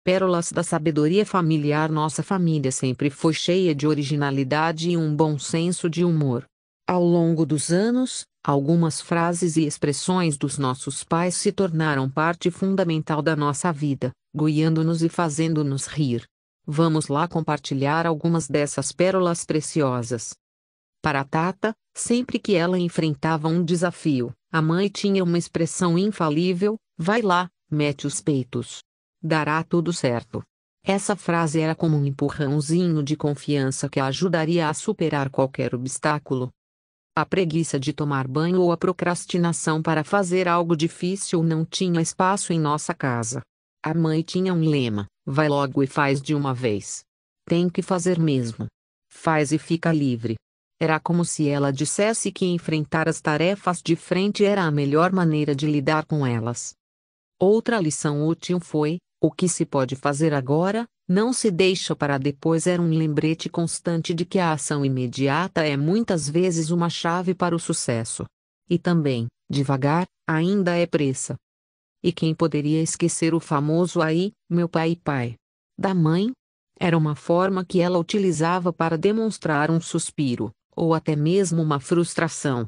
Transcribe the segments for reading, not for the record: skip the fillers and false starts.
pérolas da sabedoria familiar. Nossa família sempre foi cheia de originalidade e um bom senso de humor. Ao longo dos anos, algumas frases e expressões dos nossos pais se tornaram parte fundamental da nossa vida, guiando-nos e fazendo-nos rir. Vamos lá compartilhar algumas dessas pérolas preciosas. Para a Tata, sempre que ela enfrentava um desafio, a mãe tinha uma expressão infalível: vai lá, mete os peitos. Dará tudo certo. Essa frase era como um empurrãozinho de confiança que a ajudaria a superar qualquer obstáculo. A preguiça de tomar banho ou a procrastinação para fazer algo difícil não tinha espaço em nossa casa. A mãe tinha um lema: vai logo e faz de uma vez. Tem que fazer mesmo. Faz e fica livre. Era como se ela dissesse que enfrentar as tarefas de frente era a melhor maneira de lidar com elas. Outra lição útil foi: o que se pode fazer agora, não se deixa para depois. Era um lembrete constante de que a ação imediata é muitas vezes uma chave para o sucesso. E também, devagar, ainda é pressa. E quem poderia esquecer o famoso aí, meu pai, da mãe? Era uma forma que ela utilizava para demonstrar um suspiro, ou até mesmo uma frustração.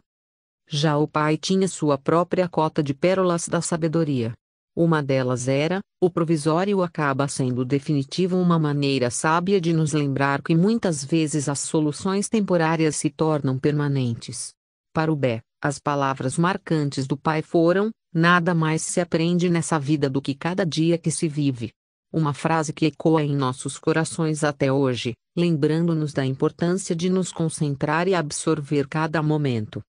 Já o pai tinha sua própria cota de pérolas da sabedoria. Uma delas era: o provisório acaba sendo definitivo. Uma maneira sábia de nos lembrar que muitas vezes as soluções temporárias se tornam permanentes. Para o Bé, as palavras marcantes do pai foram: nada mais se aprende nessa vida do que cada dia que se vive. Uma frase que ecoa em nossos corações até hoje, lembrando-nos da importância de nos concentrar e absorver cada momento.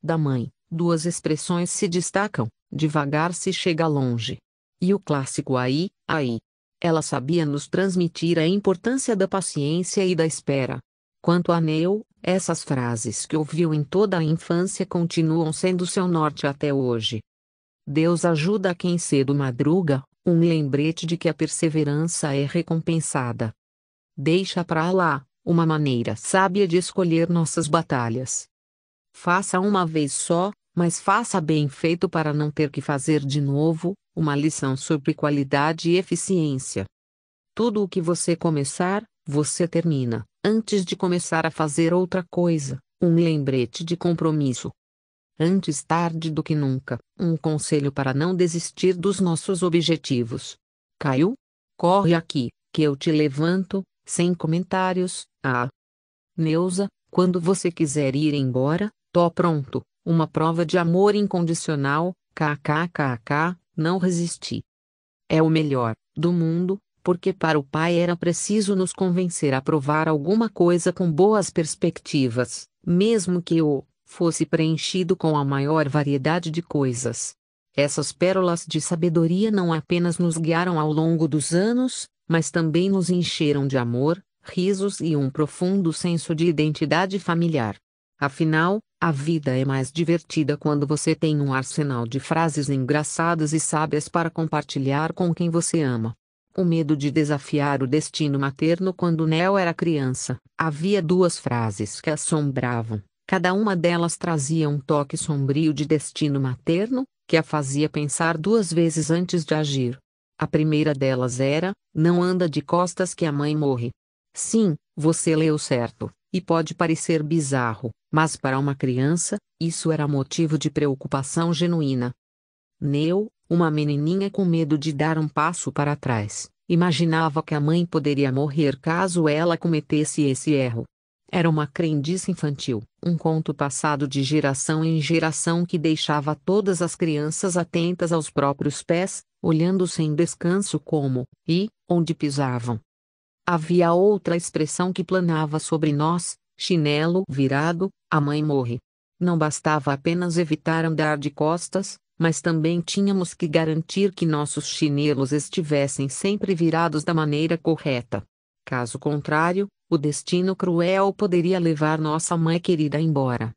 Da mãe, duas expressões se destacam: devagar se chega longe. E o clássico aí. Ela sabia nos transmitir a importância da paciência e da espera. Quanto a Neu, essas frases que ouviu em toda a infância continuam sendo seu norte até hoje. Deus ajuda quem cedo madruga, um lembrete de que a perseverança é recompensada. Deixa pra lá, uma maneira sábia de escolher nossas batalhas. Faça uma vez só, mas faça bem feito para não ter que fazer de novo, uma lição sobre qualidade e eficiência. Tudo o que você começar, você termina, antes de começar a fazer outra coisa, um lembrete de compromisso. Antes tarde do que nunca, um conselho para não desistir dos nossos objetivos. Caiu? Corre aqui, que eu te levanto, sem comentários. Neuza, quando você quiser ir embora, tô pronto. Uma prova de amor incondicional, kkkk, não resisti. É o melhor do mundo, porque para o pai era preciso nos convencer a provar alguma coisa com boas perspectivas, mesmo que fosse preenchido com a maior variedade de coisas. Essas pérolas de sabedoria não apenas nos guiaram ao longo dos anos, mas também nos encheram de amor, risos e um profundo senso de identidade familiar. Afinal, a vida é mais divertida quando você tem um arsenal de frases engraçadas e sábias para compartilhar com quem você ama. O medo de desafiar o destino materno. Quando Nel era criança, havia duas frases que a assombravam. Cada uma delas trazia um toque sombrio de destino materno, que a fazia pensar duas vezes antes de agir. A primeira delas era: não anda de costas que a mãe morre. Sim, você leu certo, e pode parecer bizarro, mas para uma criança, isso era motivo de preocupação genuína. Neu, uma menininha com medo de dar um passo para trás, imaginava que a mãe poderia morrer caso ela cometesse esse erro. Era uma crendice infantil, um conto passado de geração em geração que deixava todas as crianças atentas aos próprios pés, olhando sem descanso como e onde pisavam. Havia outra expressão que planava sobre nós: chinelo virado, a mãe morre. Não bastava apenas evitar andar de costas, mas também tínhamos que garantir que nossos chinelos estivessem sempre virados da maneira correta. Caso contrário, o destino cruel poderia levar nossa mãe querida embora.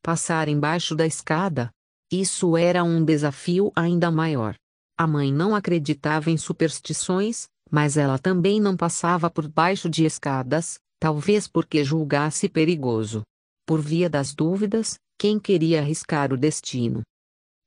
Passar embaixo da escada? Isso era um desafio ainda maior. A mãe não acreditava em superstições, mas ela também não passava por baixo de escadas, talvez porque julgasse perigoso. Por via das dúvidas, quem queria arriscar o destino?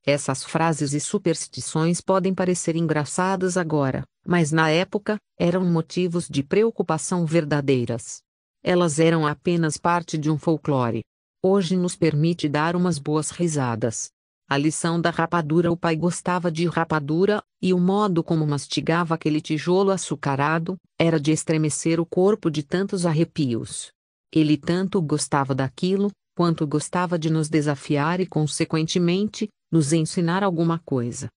Essas frases e superstições podem parecer engraçadas agora, Mas na época, eram motivos de preocupação verdadeiras. Elas eram apenas parte de um folclore. Hoje nos permite dar umas boas risadas. A lição da rapadura: o pai gostava de rapadura, e o modo como mastigava aquele tijolo açucarado, era de estremecer o corpo de tantos arrepios. Ele tanto gostava daquilo, quanto gostava de nos desafiar e, consequentemente, nos ensinar alguma coisa.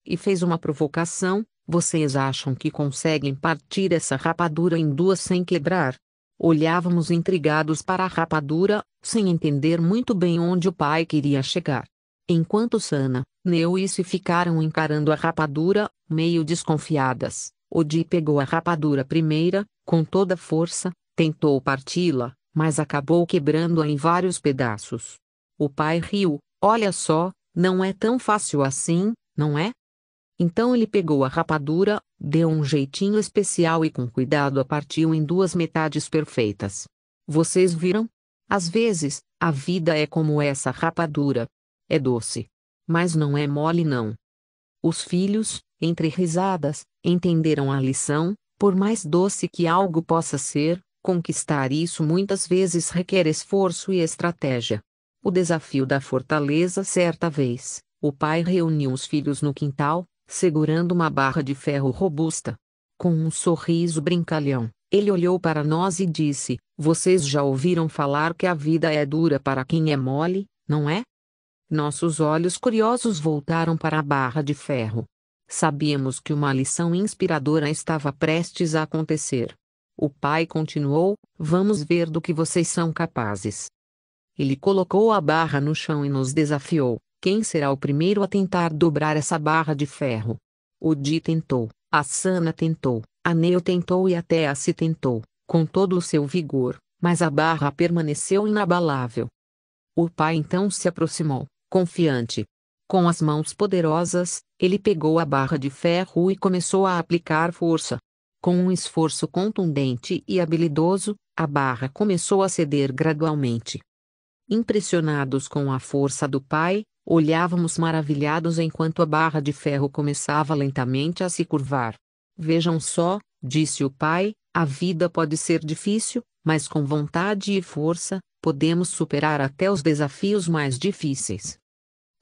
E fez uma provocação: vocês acham que conseguem partir essa rapadura em duas sem quebrar? Olhávamos intrigados para a rapadura, sem entender muito bem onde o pai queria chegar. Enquanto Sana, Neu e se ficaram encarando a rapadura, meio desconfiadas, Odi pegou a rapadura primeira, com toda força, tentou parti-la, mas acabou quebrando-a em vários pedaços. O pai riu: olha só, não é tão fácil assim, não é? Então ele pegou a rapadura, deu um jeitinho especial e com cuidado a partiu em duas metades perfeitas. Vocês viram? Às vezes, a vida é como essa rapadura. É doce. Mas não é mole não. Os filhos, entre risadas, entenderam a lição: por mais doce que algo possa ser, conquistar isso muitas vezes requer esforço e estratégia. O desafio da fortaleza. Certa vez, o pai reuniu os filhos no quintal, segurando uma barra de ferro robusta. Com um sorriso brincalhão, ele olhou para nós e disse: vocês já ouviram falar que a vida é dura para quem é mole, não é? Nossos olhos curiosos voltaram para a barra de ferro. Sabíamos que uma lição inspiradora estava prestes a acontecer. O pai continuou: vamos ver do que vocês são capazes. Ele colocou a barra no chão e nos desafiou: quem será o primeiro a tentar dobrar essa barra de ferro? Odi tentou, a Sana tentou, a Neu tentou e até a Si tentou, com todo o seu vigor, mas a barra permaneceu inabalável. O pai então se aproximou, confiante. Com as mãos poderosas, ele pegou a barra de ferro e começou a aplicar força. Com um esforço contundente e habilidoso, a barra começou a ceder gradualmente. Impressionados com a força do pai, olhávamos maravilhados enquanto a barra de ferro começava lentamente a se curvar. Vejam só, disse o pai, a vida pode ser difícil, mas com vontade e força, podemos superar até os desafios mais difíceis.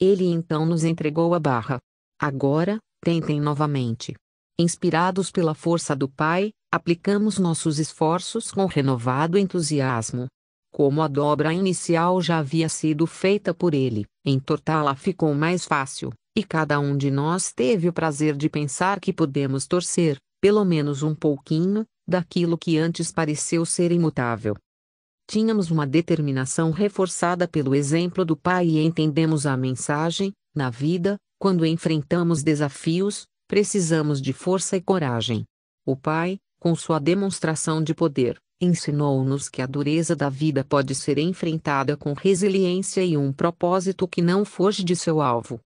Ele então nos entregou a barra. Agora, tentem novamente. Inspirados pela força do pai, aplicamos nossos esforços com renovado entusiasmo. Como a dobra inicial já havia sido feita por ele, entortá-la ficou mais fácil, e cada um de nós teve o prazer de pensar que podemos torcer, pelo menos um pouquinho, daquilo que antes pareceu ser imutável. Tínhamos uma determinação reforçada pelo exemplo do pai e entendemos a mensagem: na vida, quando enfrentamos desafios, precisamos de força e coragem. O pai, com sua demonstração de poder, ensinou-nos que a dureza da vida pode ser enfrentada com resiliência e um propósito que não foge de seu alvo.